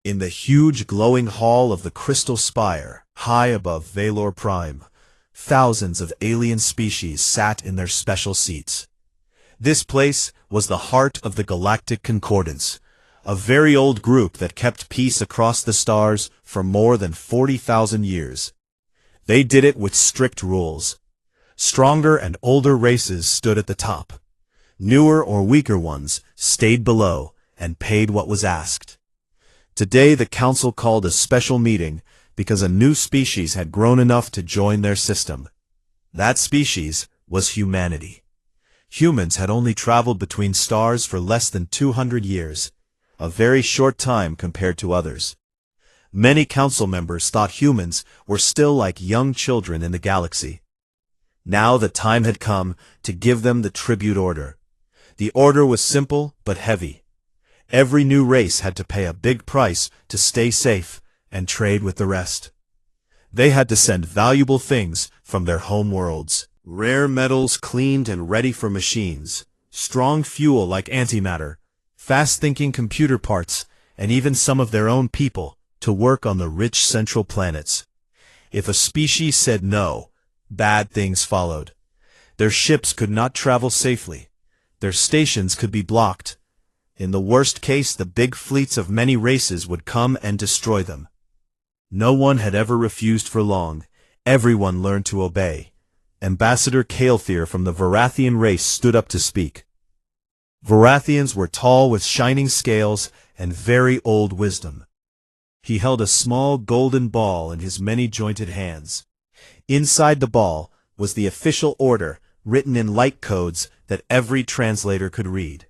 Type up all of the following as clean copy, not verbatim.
In the huge glowing hall of the Crystal Spire, high above Valor Prime, thousands of alien species sat in their special seats. This place was the heart of the Galactic Concordance, a very old group that kept peace across the stars for more than 40,000 years. They did it with strict rules. Stronger and older races stood at the top. Newer or weaker ones stayed below and paid what was asked. Today the council called a special meeting because a new species had grown enough to join their system. That species was humanity. Humans had only traveled between stars for less than 200 years, a very short time compared to others. Many council members thought humans were still like young children in the galaxy. Now the time had come to give them the tribute order. The order was simple but heavy. Every new race had to pay a big price to stay safe and trade with the rest. They had to send valuable things from their home worlds. Rare metals cleaned and ready for machines, strong fuel like antimatter, fast-thinking computer parts, and even some of their own people to work on the rich central planets. If a species said no, bad things followed. Their ships could not travel safely. Their stations could be blocked. In the worst case, the big fleets of many races would come and destroy them. No one had ever refused for long. Everyone learned to obey. Ambassador Kael'thir from the Varathian race stood up to speak. Varathians were tall with shining scales and very old wisdom. He held a small golden ball in his many-jointed hands. Inside the ball was the official order written in light codes that every translator could read.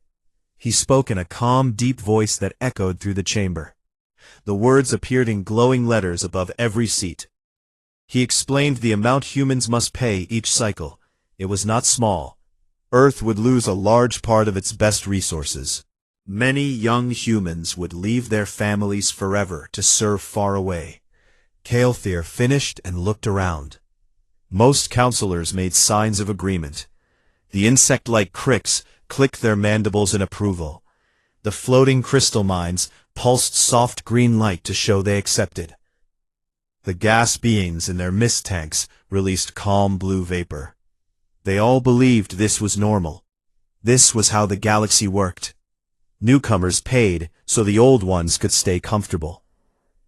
He spoke in a calm, deep voice that echoed through the chamber. The words appeared in glowing letters above every seat. He explained the amount humans must pay each cycle. It was not small. Earth would lose a large part of its best resources. Many young humans would leave their families forever to serve far away. Kael'thir finished and looked around. Most counselors made signs of agreement. The insect-like cricks clicked their mandibles in approval. The floating crystal mines pulsed soft green light to show they accepted. The gas beings in their mist tanks released calm blue vapor. They all believed this was normal. This was how the galaxy worked. Newcomers paid so the old ones could stay comfortable.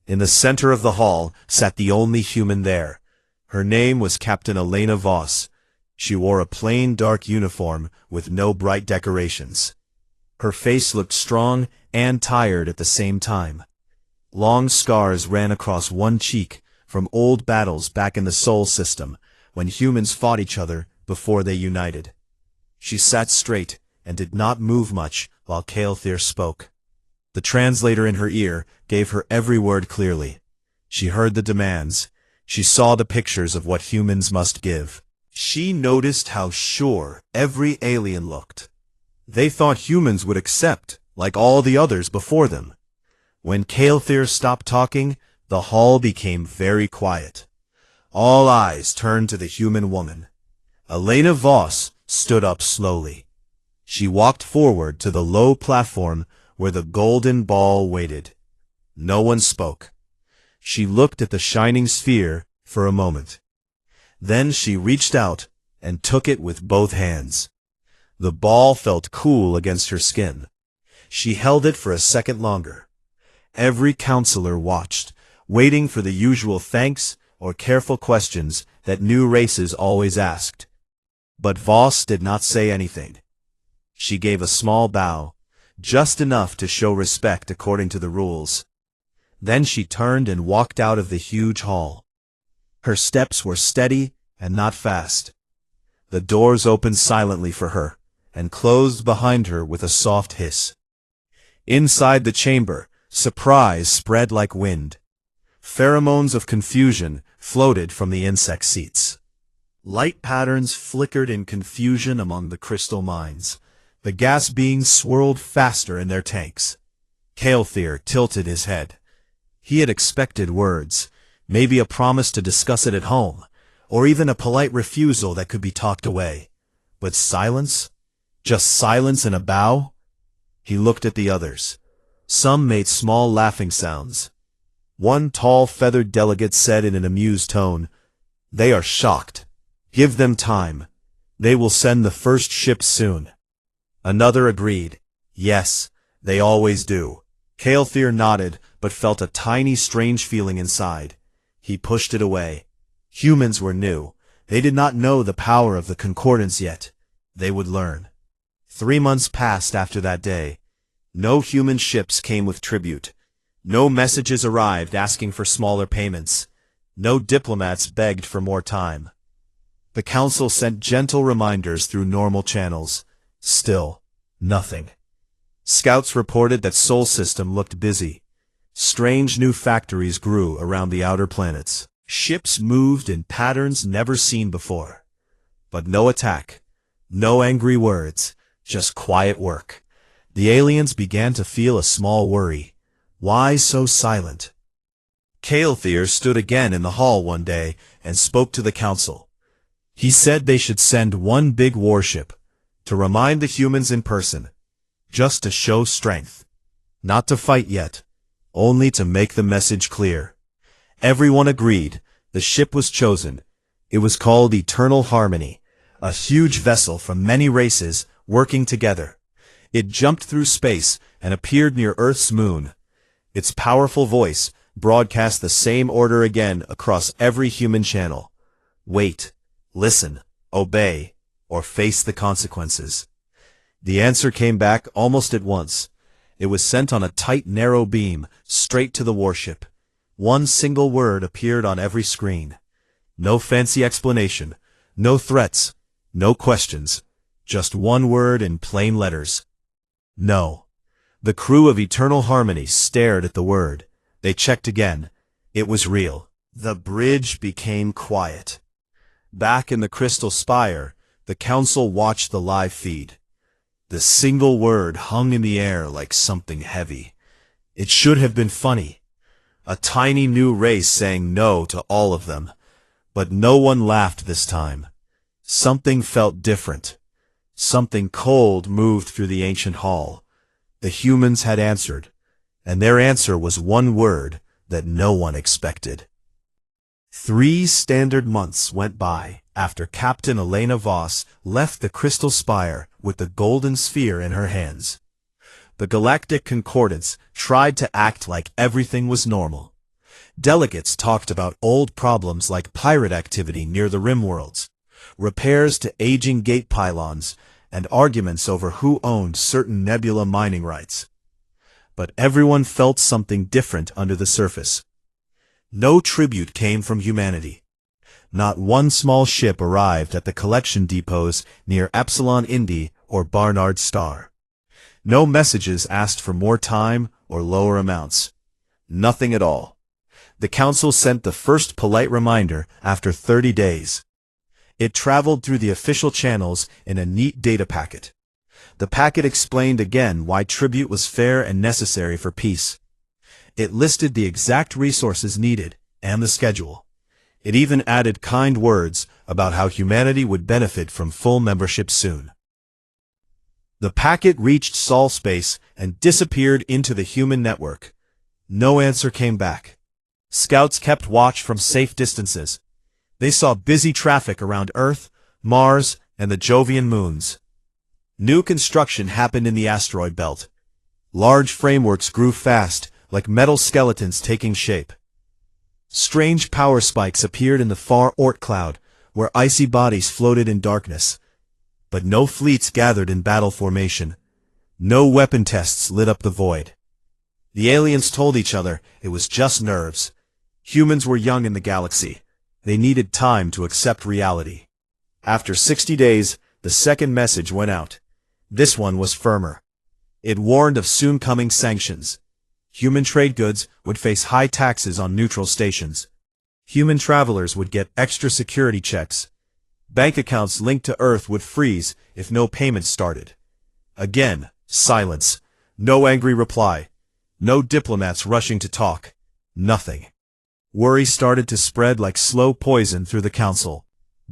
In the center of the hall sat the only human there. Her name was Captain Elena Voss. She wore a plain dark uniform with no bright decorations. Her face looked strong and tired at the same time. Long scars ran across one cheek from old battles back in the Sol system when humans fought each other before they united. She sat straight and did not move much while Kael'thir spoke. The translator in her ear gave her every word clearly. She heard the demands. She saw the pictures of what humans must give. She noticed how sure every alien looked. They thought humans would accept, like all the others before them. When Kael'thir stopped talking, the hall became very quiet. All eyes turned to the human woman. Elena Voss stood up slowly. She walked forward to the low platform where the golden ball waited. No one spoke. She looked at the shining sphere for a moment. Then she reached out and took it with both hands. The ball felt cool against her skin. She held it for a second longer. Every counselor watched, waiting for the usual thanks or careful questions that new races always asked. But Voss did not say anything. She gave a small bow, just enough to show respect according to the rules. Then she turned and walked out of the huge hall. Her steps were steady and not fast. The doors opened silently for her and closed behind her with a soft hiss. Inside the chamber, surprise spread like wind. Pheromones of confusion floated from the insect seats. Light patterns flickered in confusion among the crystal mines. The gas beings swirled faster in their tanks. Kael'thir tilted his head. He had expected words, maybe a promise to discuss it at home, or even a polite refusal that could be talked away. But silence? Just silence and a bow? He looked at the others. Some made small laughing sounds. One tall feathered delegate said in an amused tone, "They are shocked. Give them time. They will send the first ship soon." Another agreed, "Yes, they always do." Caelthier nodded, but felt a tiny strange feeling inside. He pushed it away. Humans were new. They did not know the power of the concordance yet. They would learn. 3 months passed after that day. No human ships came with tribute. No messages arrived asking for smaller payments. No diplomats begged for more time. The council sent gentle reminders through normal channels. Still, nothing. Scouts reported that Sol System looked busy. Strange new factories grew around the outer planets. Ships moved in patterns never seen before. But no attack. No angry words. Just quiet work. The aliens began to feel a small worry. Why so silent? Caelthier stood again in the hall one day and spoke to the council. He said they should send one big warship to remind the humans in person, just to show strength. Not to fight yet, only to make the message clear. Everyone agreed. The ship was chosen. It was called Eternal Harmony, a huge vessel from many races working together. It jumped through space and appeared near Earth's moon. Its powerful voice broadcast the same order again across every human channel. Wait, listen, obey, or face the consequences. The answer came back almost at once. It was sent on a tight, narrow beam, straight to the warship. One single word appeared on every screen. No fancy explanation, no threats, no questions. Just one word in plain letters. No. The crew of Eternal Harmony stared at the word. They checked again. It was real. The bridge became quiet. Back in the Crystal Spire, the council watched the live feed. The single word hung in the air like something heavy. It should have been funny. A tiny new race saying no to all of them. But no one laughed this time. Something felt different. Something cold moved through the ancient hall. The humans had answered, and their answer was one word that no one expected. 3 standard months went by after Captain Elena Voss left the Crystal Spire with the golden sphere in her hands. The Galactic Concordance tried to act like everything was normal. Delegates talked about old problems like pirate activity near the rim worlds, repairs to aging gate pylons, and arguments over who owned certain nebula mining rights. But everyone felt something different under the surface. No tribute came from humanity. Not one small ship arrived at the collection depots near Epsilon Indi or Barnard Star. No messages asked for more time or lower amounts. Nothing at all. The council sent the first polite reminder after 30 days. It traveled through the official channels in a neat data packet. The packet explained again why tribute was fair and necessary for peace. It listed the exact resources needed and the schedule. It even added kind words about how humanity would benefit from full membership soon. The packet reached Sol space and disappeared into the human network. No answer came back. Scouts kept watch from safe distances. They saw busy traffic around Earth, Mars, and the Jovian moons. New construction happened in the asteroid belt. Large frameworks grew fast, like metal skeletons taking shape. Strange power spikes appeared in the far Oort cloud, where icy bodies floated in darkness. But no fleets gathered in battle formation. No weapon tests lit up the void. The aliens told each other it was just nerves. Humans were young in the galaxy. They needed time to accept reality. After 60 days, the second message went out. This one was firmer. It warned of soon-coming sanctions. Human trade goods would face high taxes on neutral stations. Human travelers would get extra security checks. Bank accounts linked to Earth would freeze if no payments started. Again, silence. No angry reply. No diplomats rushing to talk. Nothing. Worry started to spread like slow poison through the council.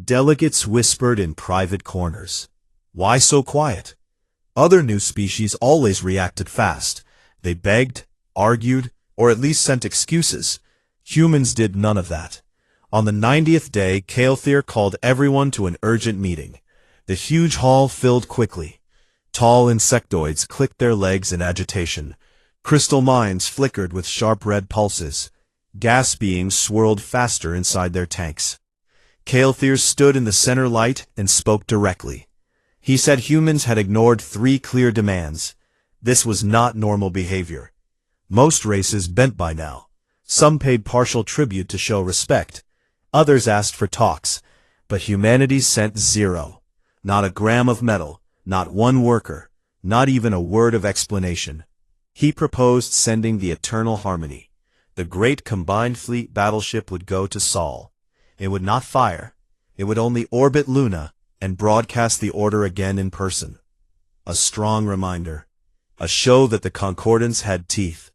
Delegates whispered in private corners. Why so quiet? Other new species always reacted fast. They begged, argued, or at least sent excuses. Humans did none of that. On the 90th day, Kael'thir called everyone to an urgent meeting. The huge hall filled quickly. Tall insectoids clicked their legs in agitation. Crystal mines flickered with sharp red pulses. Gas beams swirled faster inside their tanks. Kael'thir stood in the center light and spoke directly. He said humans had ignored 3 clear demands. This was not normal behavior. Most races bent by now. Some paid partial tribute to show respect. Others asked for talks. But humanity sent 0. Not a gram of metal, not one worker, not even a word of explanation. He proposed sending the Eternal Harmony. The great combined fleet battleship would go to Sol. It would not fire. It would only orbit Luna and broadcast the order again in person. A strong reminder. A show that the Concordance had teeth.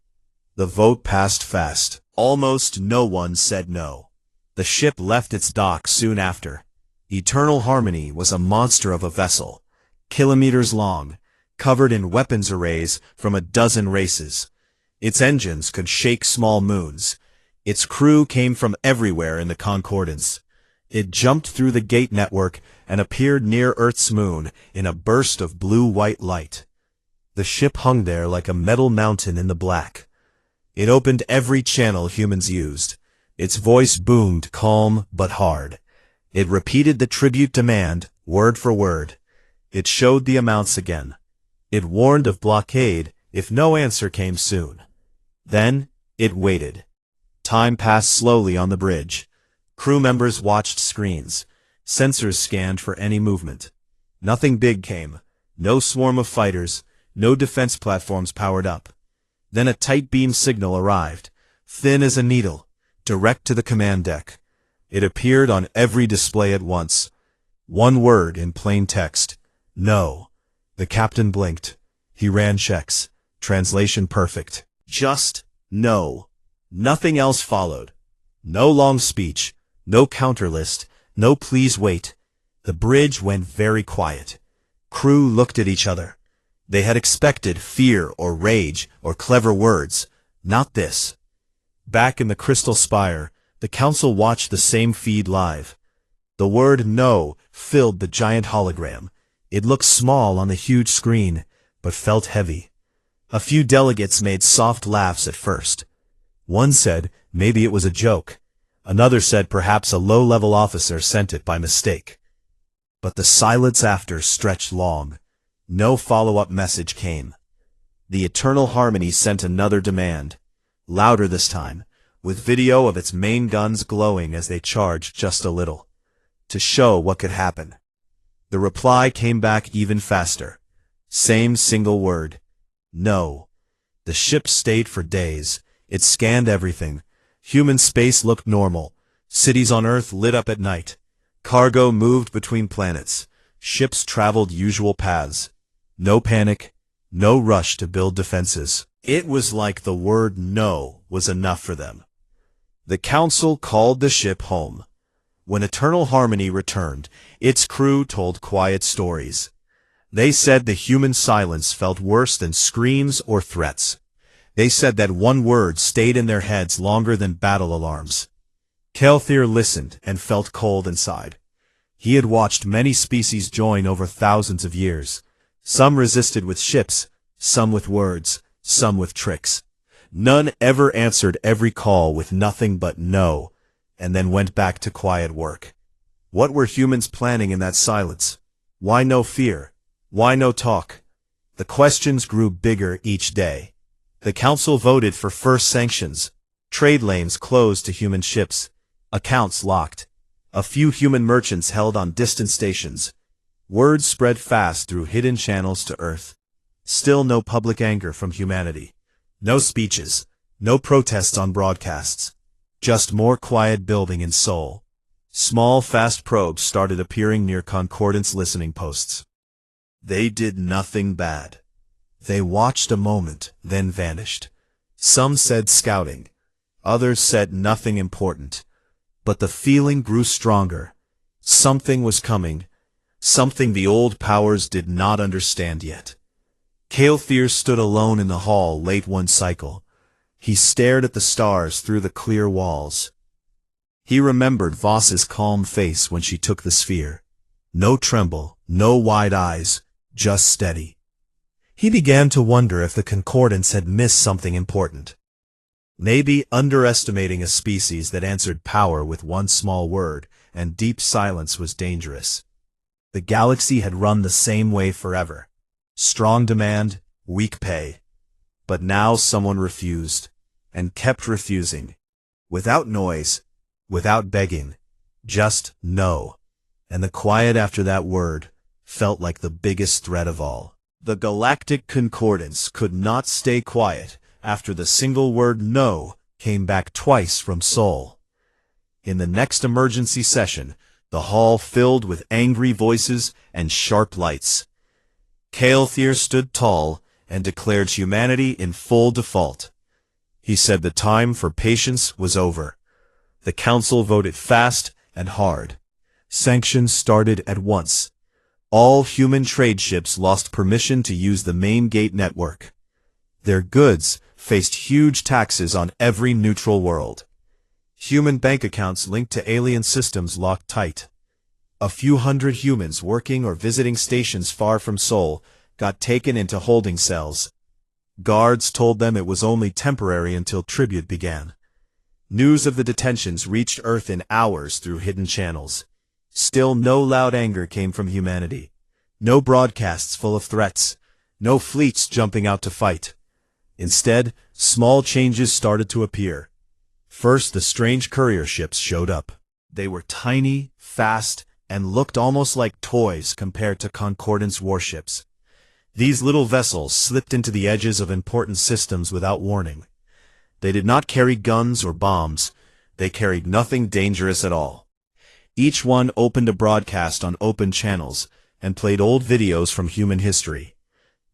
The vote passed fast. Almost no one said no. The ship left its dock soon after. Eternal Harmony was a monster of a vessel, kilometers long, covered in weapons arrays from a dozen races. Its engines could shake small moons. Its crew came from everywhere in the Concordance. It jumped through the gate network and appeared near Earth's moon in a burst of blue-white light. The ship hung there like a metal mountain in the black. It opened every channel humans used. Its voice boomed calm but hard. It repeated the tribute demand, word for word. It showed the amounts again. It warned of blockade if no answer came soon. Then, it waited. Time passed slowly on the bridge. Crew members watched screens. Sensors scanned for any movement. Nothing big came. No swarm of fighters. No defense platforms powered up. Then a tight beam signal arrived, thin as a needle, direct to the command deck. It appeared on every display at once. One word in plain text. No. The captain blinked. He ran checks. Translation perfect. Just no. Nothing else followed. No long speech. No counter list. No please wait. The bridge went very quiet. Crew looked at each other. They had expected fear or rage or clever words. Not this. Back in the Crystal Spire, the council watched the same feed live. The word no filled the giant hologram. It looked small on the huge screen, but felt heavy. A few delegates made soft laughs at first. One said maybe it was a joke. Another said perhaps a low-level officer sent it by mistake. But the silence after stretched long. No follow-up message came. The Eternal Harmony sent another demand, louder this time, with video of its main guns glowing as they charged just a little, to show what could happen. The reply came back even faster. Same single word. No. The ship stayed for days. It scanned everything. Human space looked normal. Cities on Earth lit up at night. Cargo moved between planets. Ships traveled usual paths. No panic, no rush to build defenses. It was like the word no was enough for them. The council called the ship home. When Eternal Harmony returned, its crew told quiet stories. They said the human silence felt worse than screams or threats. They said that one word stayed in their heads longer than battle alarms. Kael'thir listened and felt cold inside. He had watched many species join over thousands of years. Some resisted with ships, some with words, some with tricks. None ever answered every call with nothing but no, and then went back to quiet work. What were humans planning in that silence? Why no fear? Why no talk? The questions grew bigger each day. The council voted for first sanctions. Trade lanes closed to human ships. Accounts locked. A few human merchants held on distant stations. Word spread fast through hidden channels to Earth. Still no public anger from humanity. No speeches. No protests on broadcasts. Just more quiet building in Seoul. Small, fast probes started appearing near Concordance listening posts. They did nothing bad. They watched a moment, then vanished. Some said scouting. Others said nothing important. But the feeling grew stronger. Something was coming. Something the old powers did not understand yet. Kael'thir stood alone in the hall late one cycle. He stared at the stars through the clear walls. He remembered Voss's calm face when she took the sphere. No tremble, no wide eyes, just steady. He began to wonder if the Concordance had missed something important. Maybe underestimating a species that answered power with one small word and deep silence was dangerous. The galaxy had run the same way forever. Strong demand, weak pay. But now someone refused, and kept refusing. Without noise, without begging, just no. And the quiet after that word felt like the biggest threat of all. The Galactic Concordance could not stay quiet after the single word no came back twice from Sol. In the next emergency session, the hall filled with angry voices and sharp lights. Kael'thir stood tall and declared humanity in full default. He said the time for patience was over. The council voted fast and hard. Sanctions started at once. All human trade ships lost permission to use the main gate network. Their goods faced huge taxes on every neutral world. Human bank accounts linked to alien systems locked tight. A few hundred humans working or visiting stations far from Sol got taken into holding cells. Guards told them it was only temporary until tribute began. News of the detentions reached Earth in hours through hidden channels. Still no loud anger came from humanity. No broadcasts full of threats. No fleets jumping out to fight. Instead, small changes started to appear. First, the strange courier ships showed up. They were tiny, fast, and looked almost like toys compared to Concordance warships. These little vessels slipped into the edges of important systems without warning. They did not carry guns or bombs. They carried nothing dangerous at all. Each one opened a broadcast on open channels and played old videos from human history.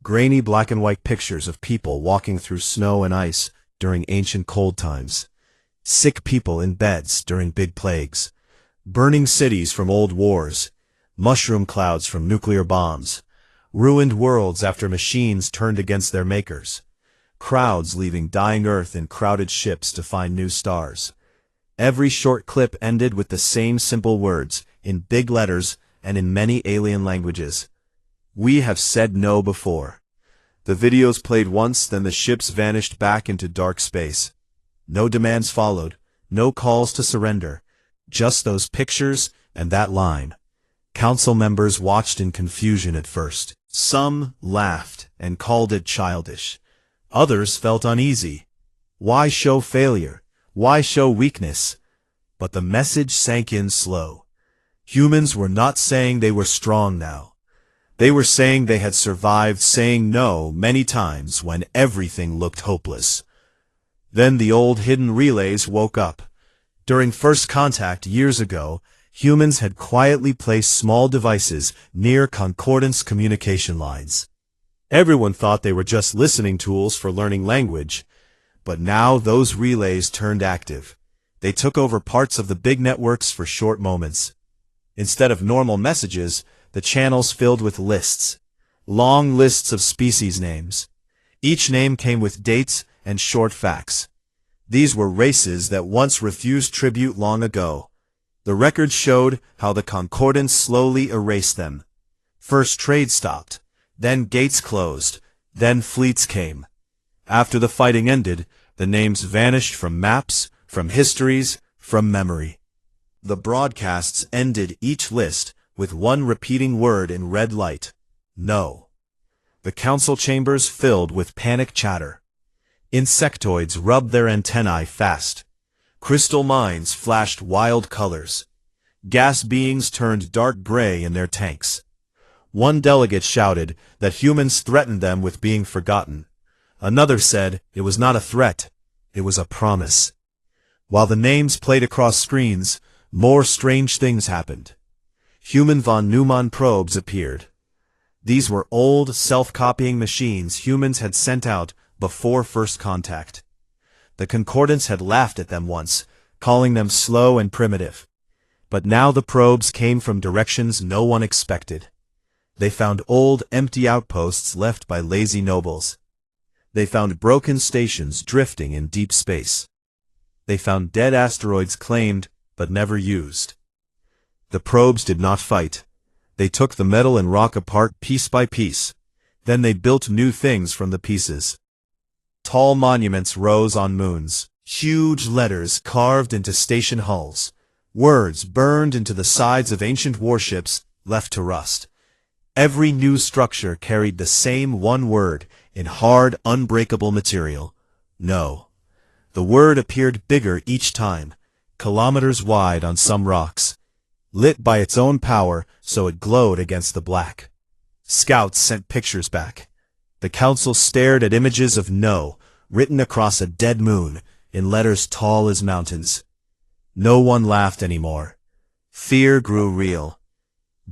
Grainy black and white pictures of people walking through snow and ice during ancient cold times. Sick people in beds during big plagues. Burning cities from old wars. Mushroom clouds from nuclear bombs. Ruined worlds after machines turned against their makers. Crowds leaving dying Earth in crowded ships to find new stars. Every short clip ended with the same simple words, in big letters and in many alien languages. We have said no before. The videos played once, then the ships vanished back into dark space. No demands followed, no calls to surrender. Just those pictures and that line. Council members watched in confusion at first. Some laughed and called it childish. Others felt uneasy. Why show failure? Why show weakness? But the message sank in slow. Humans were not saying they were strong now. They were saying they had survived saying no many times when everything looked hopeless. Then the old hidden relays woke up. During first contact years ago, humans had quietly placed small devices near Concordance communication lines. Everyone thought they were just listening tools for learning language. But now those relays turned active. They took over parts of the big networks for short moments. Instead of normal messages, the channels filled with lists. Long lists of species names. Each name came with dates and short facts. These were races that once refused tribute long ago. The records showed how the Concordance slowly erased them. First trade stopped, then gates closed, then fleets came. After the fighting ended, the names vanished from maps, from histories, from memory. The broadcasts ended each list with one repeating word in red light. No. The council chambers filled with panic chatter. Insectoids rubbed their antennae fast. Crystal mines flashed wild colors. Gas beings turned dark gray in their tanks. One delegate shouted that humans threatened them with being forgotten. Another said it was not a threat, it was a promise. While the names played across screens, more strange things happened. Human von Neumann probes appeared. These were old, self-copying machines humans had sent out before first contact. The Concordance had laughed at them once, calling them slow and primitive. But now the probes came from directions no one expected. They found old, empty outposts left by lazy nobles. They found broken stations drifting in deep space. They found dead asteroids claimed, but never used. The probes did not fight. They took the metal and rock apart piece by piece. Then they built new things from the pieces. Tall monuments rose on moons. Huge letters carved into station hulls. Words burned into the sides of ancient warships left to rust. Every new structure carried the same one word in hard, unbreakable material. No. The word appeared bigger each time, kilometers wide on some rocks, lit by its own power so it glowed against the black. Scouts sent pictures back. The council stared at images of no, written across a dead moon, in letters tall as mountains. No one laughed anymore. Fear grew real.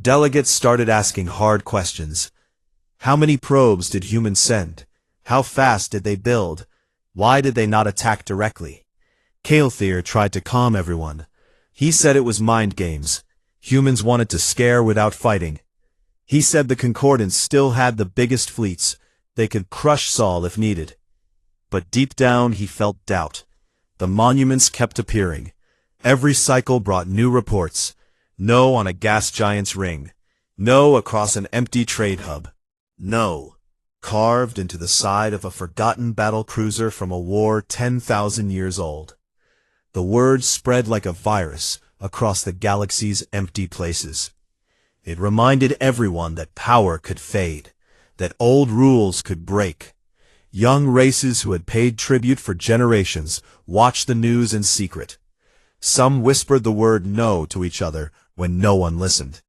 Delegates started asking hard questions. How many probes did humans send? How fast did they build? Why did they not attack directly? Kael'thir tried to calm everyone. He said it was mind games. Humans wanted to scare without fighting. He said the Concordants still had the biggest fleets. They could crush Saul if needed. But deep down he felt doubt. The monuments kept appearing. Every cycle brought new reports. No on a gas giant's ring. No across an empty trade hub. No carved into the side of a forgotten battle cruiser from a war 10,000 years old. The word spread like a virus across the galaxy's empty places. It reminded everyone that power could fade, that old rules could break. Young races who had paid tribute for generations watched the news in secret. Some whispered the word no to each other when no one listened.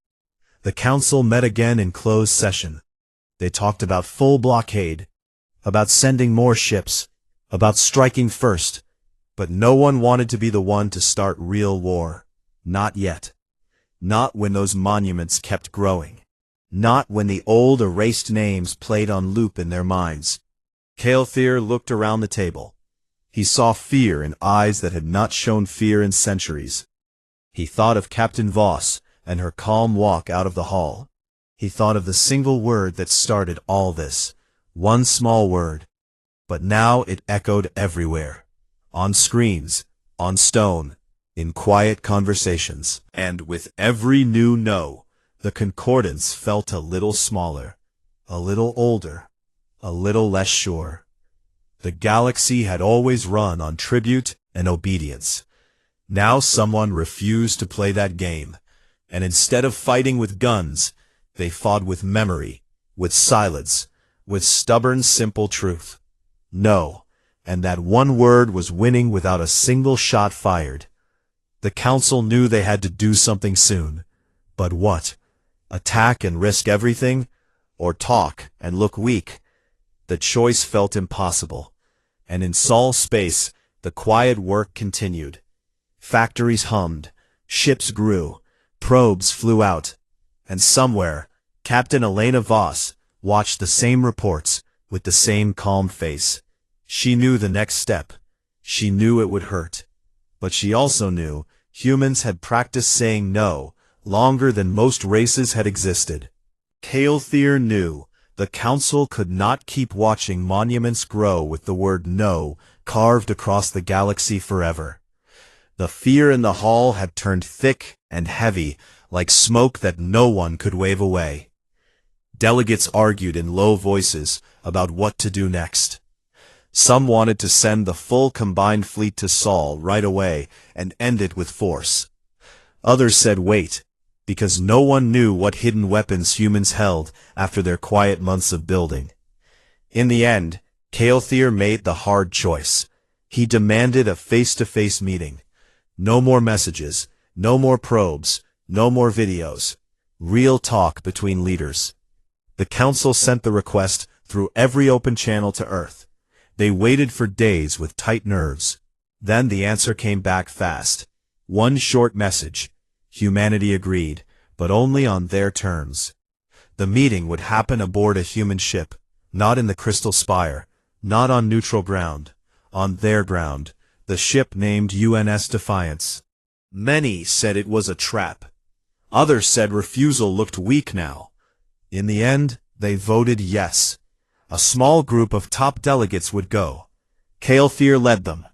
The council met again in closed session. They talked about full blockade, about sending more ships, about striking first, but no one wanted to be the one to start real war. Not yet. Not when those monuments kept growing. Not when the old erased names played on loop in their minds. Kael'thir looked around the table. He saw fear in eyes that had not shown fear in centuries. He thought of Captain Voss and her calm walk out of the hall. He thought of the single word that started all this. One small word. But now it echoed everywhere. On screens, on stone, in quiet conversations. And with every new no, the concordance felt a little smaller, a little older, a little less sure. The galaxy had always run on tribute and obedience. Now someone refused to play that game, and instead of fighting with guns, they fought with memory, with silence, with stubborn, simple truth. No, and that one word was winning without a single shot fired. The council knew they had to do something soon. But what? Attack and risk everything? Or talk and look weak? The choice felt impossible. And in Saul's space, the quiet work continued. Factories hummed, ships grew, probes flew out, and somewhere, Captain Elena Voss watched the same reports with the same calm face. She knew the next step. She knew it would hurt. But she also knew humans had practiced saying no longer than most races had existed. Kael'thir knew the council could not keep watching monuments grow with the word no carved across the galaxy forever. The fear in the hall had turned thick and heavy, like smoke that no one could wave away. Delegates argued in low voices about what to do next. Some wanted to send the full combined fleet to Saul right away and end it with force. Others said wait, because no one knew what hidden weapons humans held after their quiet months of building. In the end, Kael'thir made the hard choice. He demanded a face-to-face meeting. No more messages, no more probes, no more videos. Real talk between leaders. The council sent the request through every open channel to Earth. They waited for days with tight nerves. Then the answer came back fast. One short message. Humanity agreed, but only on their terms. The meeting would happen aboard a human ship, not in the Crystal Spire, not on neutral ground, on their ground, the ship named UNS Defiance. Many said it was a trap. Others said refusal looked weak now. In the end, they voted yes. A small group of top delegates would go. Cael'thir led them.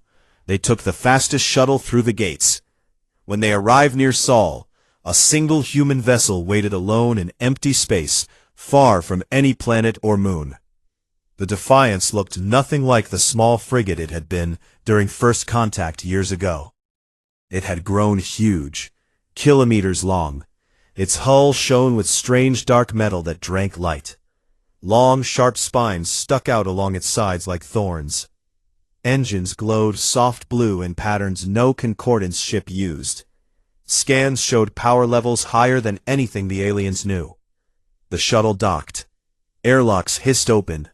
They took the fastest shuttle through the gates. When they arrived near Sol, a single human vessel waited alone in empty space, far from any planet or moon. The Defiance looked nothing like the small frigate it had been during first contact years ago. It had grown huge, kilometers long. Its hull shone with strange dark metal that drank light. Long, sharp spines stuck out along its sides like thorns. Engines glowed soft blue in patterns no Concordance ship used. Scans showed power levels higher than anything the aliens knew. The shuttle docked. Airlocks hissed open.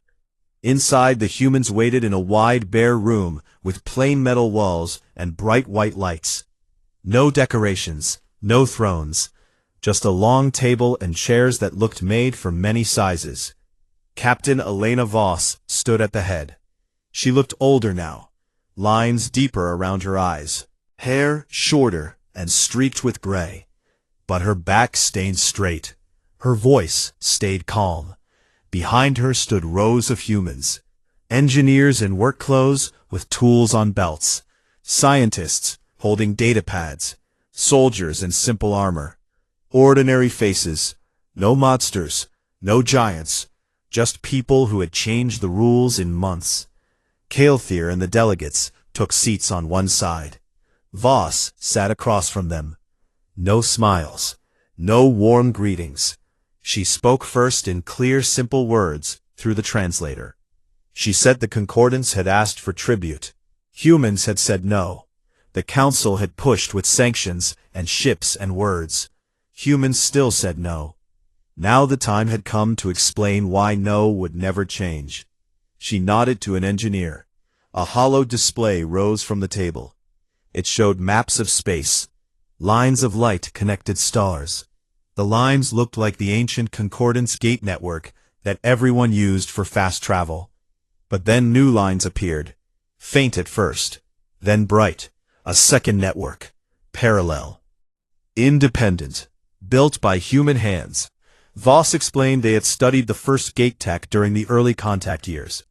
Inside, the humans waited in a wide, bare room with plain metal walls and bright white lights. No decorations, no thrones, just a long table and chairs that looked made for many sizes. Captain Elena Voss stood at the head. She looked older now, lines deeper around her eyes, hair shorter and streaked with gray. But her back stayed straight. Her voice stayed calm. Behind her stood rows of humans, engineers in work clothes with tools on belts, scientists holding data pads, soldiers in simple armor. Ordinary faces, no monsters, no giants, just people who had changed the rules in months. Cael'thir and the delegates took seats on one side. Voss sat across from them. No smiles, no warm greetings. She spoke first in clear, simple words through the translator. She said the Concordance had asked for tribute. Humans had said no. The Council had pushed with sanctions and ships and words. Humans still said no. Now the time had come to explain why no would never change. She nodded to an engineer. A hollow display rose from the table. It showed maps of space. Lines of light connected stars. The lines looked like the ancient Concordance gate network that everyone used for fast travel. But then new lines appeared, faint at first, then bright, a second network, parallel. Independent, built by human hands. Voss explained they had studied the first gate tech during the early contact years.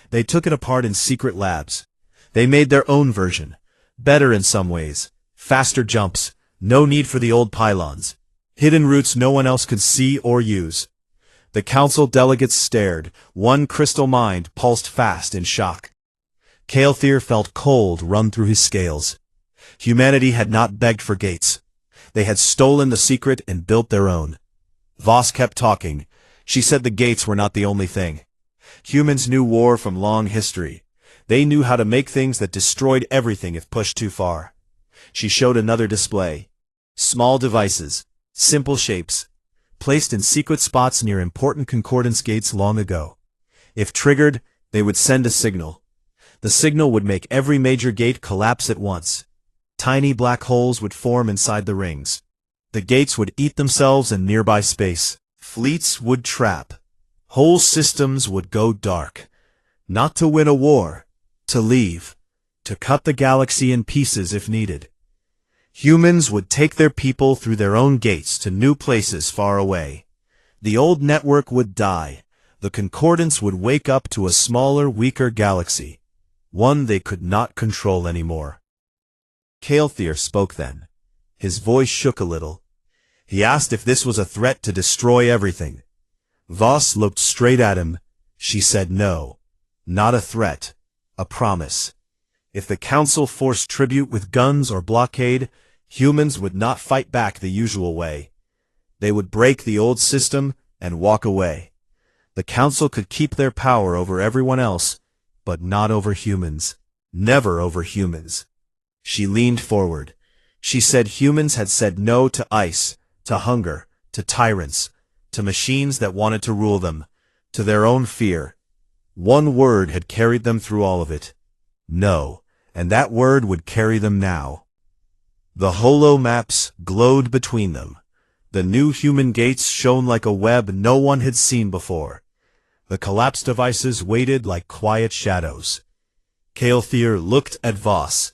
They took it apart in secret labs. They made their own version, better in some ways, faster jumps, no need for the old pylons. Hidden routes no one else could see or use. The council delegates stared. One crystal mind pulsed fast in shock. Cael'thir felt cold run through his scales. Humanity had not begged for gates. They had stolen the secret and built their own. Voss kept talking. She said the gates were not the only thing. Humans knew war from long history. They knew how to make things that destroyed everything if pushed too far. She showed another display. Small devices. Simple shapes, placed in secret spots near important Concordance gates long ago. If triggered, they would send a signal. The signal would make every major gate collapse at once. Tiny black holes would form inside the rings. The gates would eat themselves in nearby space. Fleets would trap. Whole systems would go dark. Not to win a war, to leave, to cut the galaxy in pieces if needed. Humans would take their people through their own gates to new places far away. The old network would die. The Concordance would wake up to a smaller, weaker galaxy, one they could not control anymore. Cael'thir spoke then. His voice shook a little. He asked if this was a threat to destroy everything. Voss looked straight at him. She said no. Not a threat. A promise. If the Council forced tribute with guns or blockade, humans would not fight back the usual way. They would break the old system and walk away. The Council could keep their power over everyone else, but not over humans. Never over humans. She leaned forward. She said humans had said no to ice, to hunger, to tyrants, to machines that wanted to rule them, to their own fear. One word had carried them through all of it. No, and that word would carry them now. The holo maps glowed between them. The new human gates shone like a web no one had seen before. The collapsed devices waited like quiet shadows. Cael'thir looked at Voss.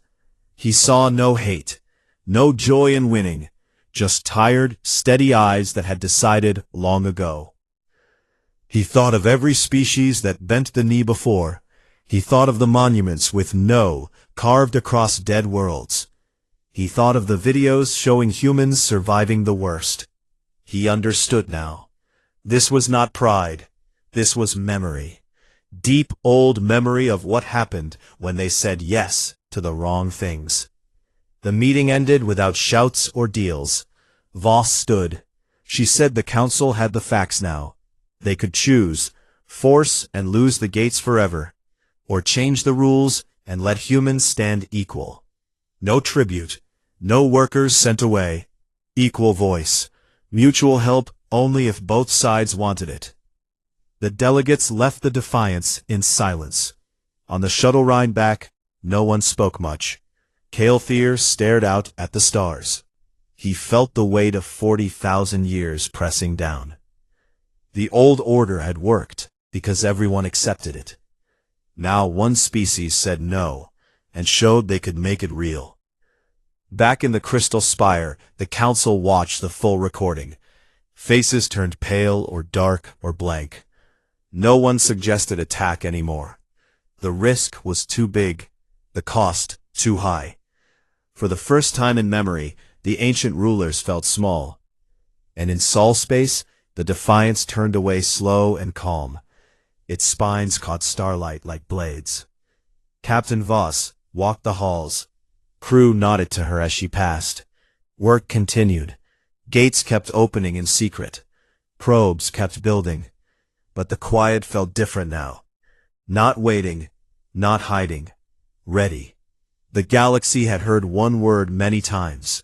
He saw no hate, no joy in winning, just tired, steady eyes that had decided long ago. He thought of every species that bent the knee before. He thought of the monuments with "No" carved across dead worlds. He thought of the videos showing humans surviving the worst. He understood now. This was not pride. This was memory. Deep, old memory of what happened when they said yes to the wrong things. The meeting ended without shouts or deals. Voss stood. She said the council had the facts now. They could choose, force and lose the gates forever, or change the rules and let humans stand equal. No tribute, no workers sent away. Equal voice, mutual help only if both sides wanted it. The delegates left the Defiance in silence. On the shuttle ride back, no one spoke much. Caelthier stared out at the stars. He felt the weight of 40,000 years pressing down. The old order had worked because everyone accepted it. Now one species said no and showed they could make it real. Back in the Crystal Spire, the council watched the full recording. Faces turned pale or dark or blank. No one suggested attack anymore. The risk was too big, the cost too high. For the first time in memory, the ancient rulers felt small. And in Sol space, the Defiance turned away slow and calm. Its spines caught starlight like blades. Captain Voss walked the halls. Crew nodded to her as she passed. Work continued. Gates kept opening in secret. Probes kept building. But the quiet felt different now. Not waiting, not hiding. Ready. The galaxy had heard one word many times.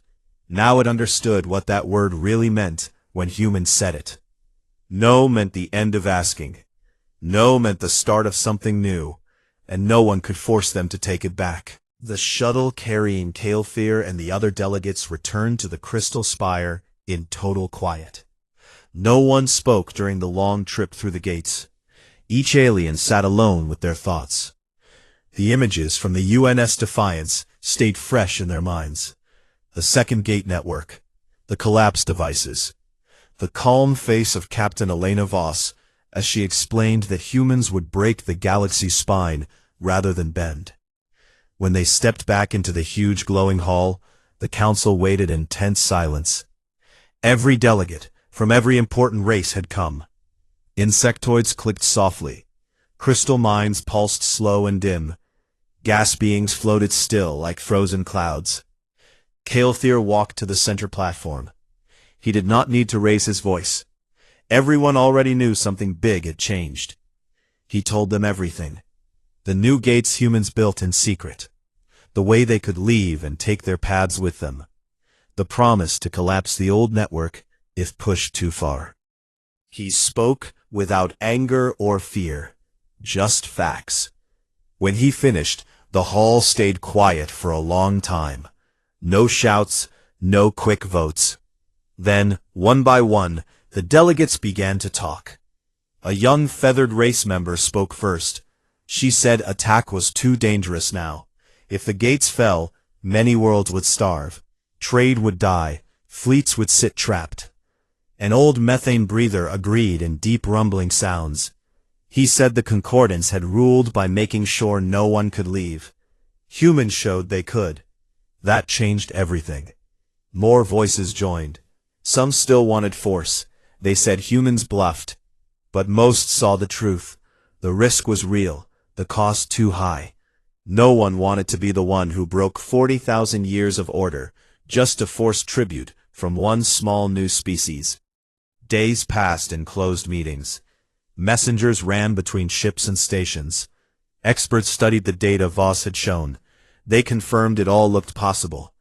Now it understood what that word really meant when humans said it. No meant the end of asking. No meant the start of something new, and no one could force them to take it back. The shuttle carrying Caelthier and the other delegates returned to the Crystal Spire in total quiet. No one spoke during the long trip through the gates. Each alien sat alone with their thoughts. The images from the UNS Defiance stayed fresh in their minds. The second gate network, the collapse devices, the calm face of Captain Elena Voss as she explained that humans would break the galaxy's spine rather than bend. When they stepped back into the huge glowing hall, the council waited in tense silence. Every delegate from every important race had come. Insectoids clicked softly. Crystal minds pulsed slow and dim. Gas beings floated still like frozen clouds. Caelthier walked to the center platform. He did not need to raise his voice. Everyone already knew something big had changed. He told them everything. The new gates humans built in secret. The way they could leave and take their paths with them. The promise to collapse the old network if pushed too far. He spoke without anger or fear, just facts. When he finished, the hall stayed quiet for a long time. No shouts, no quick votes. Then, one by one, the delegates began to talk. A young feathered race member spoke first. She said attack was too dangerous now. If the gates fell, many worlds would starve. Trade would die. Fleets would sit trapped. An old methane breather agreed in deep rumbling sounds. He said the Concordance had ruled by making sure no one could leave. Humans showed they could. That changed everything. More voices joined. Some still wanted force. They said humans bluffed. But most saw the truth. The risk was real, the cost too high. No one wanted to be the one who broke 40,000 years of order just to force tribute from one small new species. Days passed in closed meetings. Messengers ran between ships and stations. Experts studied the data Voss had shown. They confirmed it all looked possible.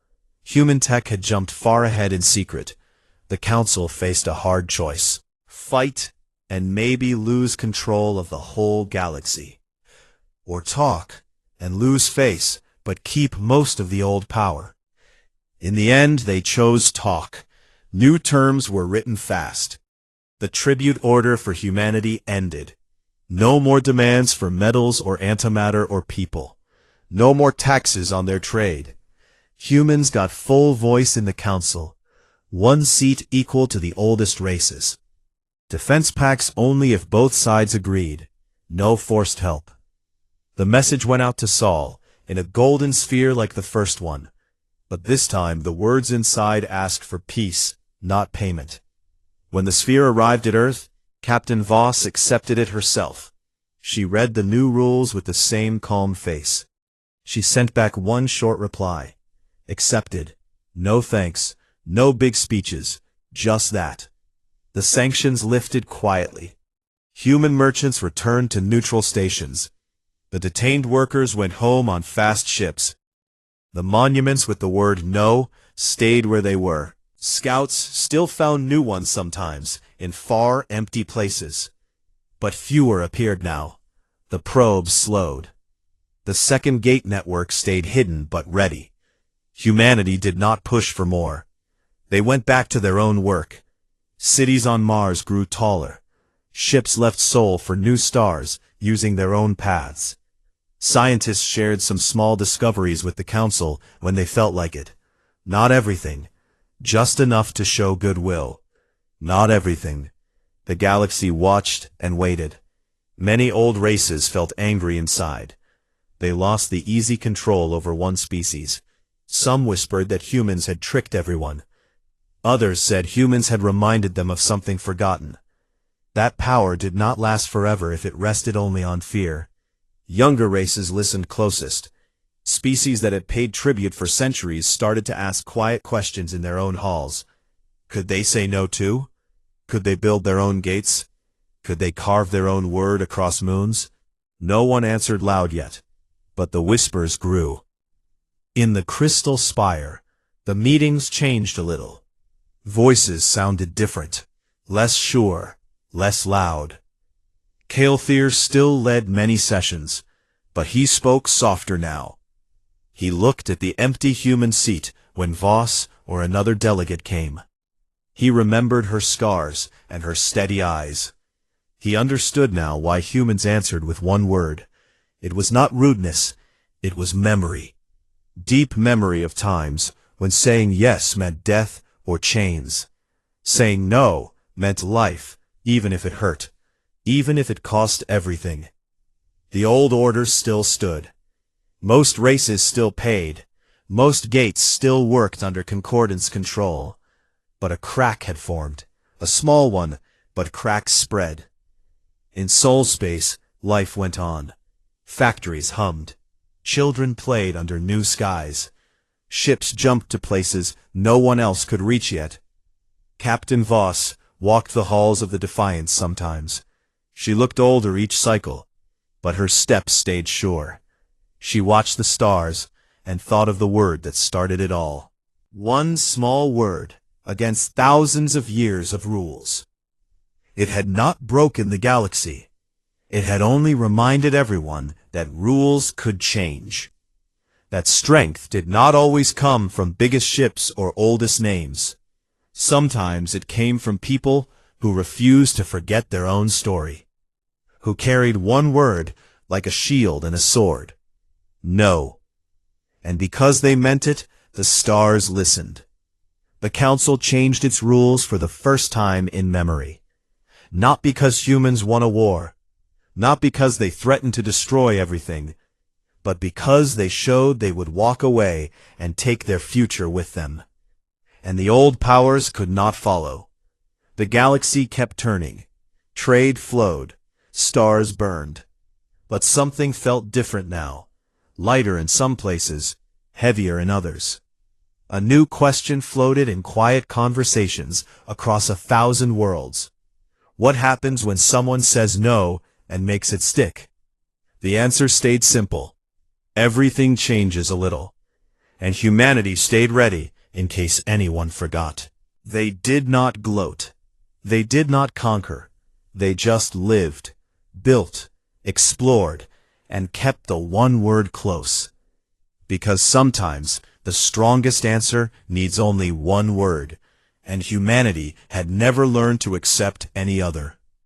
Human tech had jumped far ahead in secret. The council faced a hard choice. Fight and maybe lose control of the whole galaxy. Or talk and lose face, but keep most of the old power. In the end, they chose talk. New terms were written fast. The tribute order for humanity ended. No more demands for metals or antimatter or people. No more taxes on their trade. Humans got full voice in the council. One seat equal to the oldest races. Defense packs only if both sides agreed. No forced help. The message went out to Saul, in a golden sphere like the first one. But this time the words inside asked for peace, not payment. When the sphere arrived at Earth, Captain Voss accepted it herself. She read the new rules with the same calm face. She sent back one short reply. Accepted. No thanks, no big speeches, just that. The sanctions lifted quietly. Human merchants returned to neutral stations. The detained workers went home on fast ships. The monuments with the word no stayed where they were. Scouts still found new ones sometimes, in far, empty places. But fewer appeared now. The probes slowed. The second gate network stayed hidden but ready. Humanity did not push for more. They went back to their own work. Cities on Mars grew taller. Ships left Sol for new stars, using their own paths. Scientists shared some small discoveries with the Council when they felt like it. Not everything. Just enough to show goodwill. Not everything. The galaxy watched and waited. Many old races felt angry inside. They lost the easy control over one species. Some whispered that humans had tricked everyone. Others said humans had reminded them of something forgotten. That power did not last forever if it rested only on fear. Younger races listened closest. Species that had paid tribute for centuries started to ask quiet questions in their own halls. Could they say no too? Could they build their own gates? Could they carve their own word across moons? No one answered loud yet, but the whispers grew. In the crystal spire, the meetings changed a little. Voices sounded different, less sure, less loud. Kael'thir still led many sessions, but he spoke softer now. He looked at the empty human seat when Voss or another delegate came. He remembered her scars and her steady eyes. He understood now why humans answered with one word. It was not rudeness, it was memory. Deep memory of times when saying yes meant death or chains. Saying no meant life, even if it hurt, even if it cost everything. The old order still stood. Most races still paid. Most gates still worked under Concordance control. But a crack had formed. A small one, but cracks spread. In soul space, life went on. Factories hummed. Children played under new skies. Ships jumped to places no one else could reach yet. Captain Voss walked the halls of the Defiance sometimes. She looked older each cycle, but her steps stayed sure. She watched the stars and thought of the word that started it all. One small word against thousands of years of rules. It had not broken the galaxy. It had only reminded everyone that rules could change. That strength did not always come from biggest ships or oldest names. Sometimes it came from people who refused to forget their own story. Who carried one word like a shield and a sword. No. And because they meant it, the stars listened. The Council changed its rules for the first time in memory. Not because humans won a war. Not because they threatened to destroy everything. But because they showed they would walk away and take their future with them. And the old powers could not follow. The galaxy kept turning. Trade flowed. Stars burned. But something felt different now. Lighter in some places, heavier in others. A new question floated in quiet conversations across 1,000 worlds. What happens when someone says no and makes it stick? The answer stayed simple. Everything changes a little. And humanity stayed ready in case anyone forgot. They did not gloat. They did not conquer. They just lived, built, explored, and kept the one word close. Because sometimes the strongest answer needs only one word, and humanity had never learned to accept any other.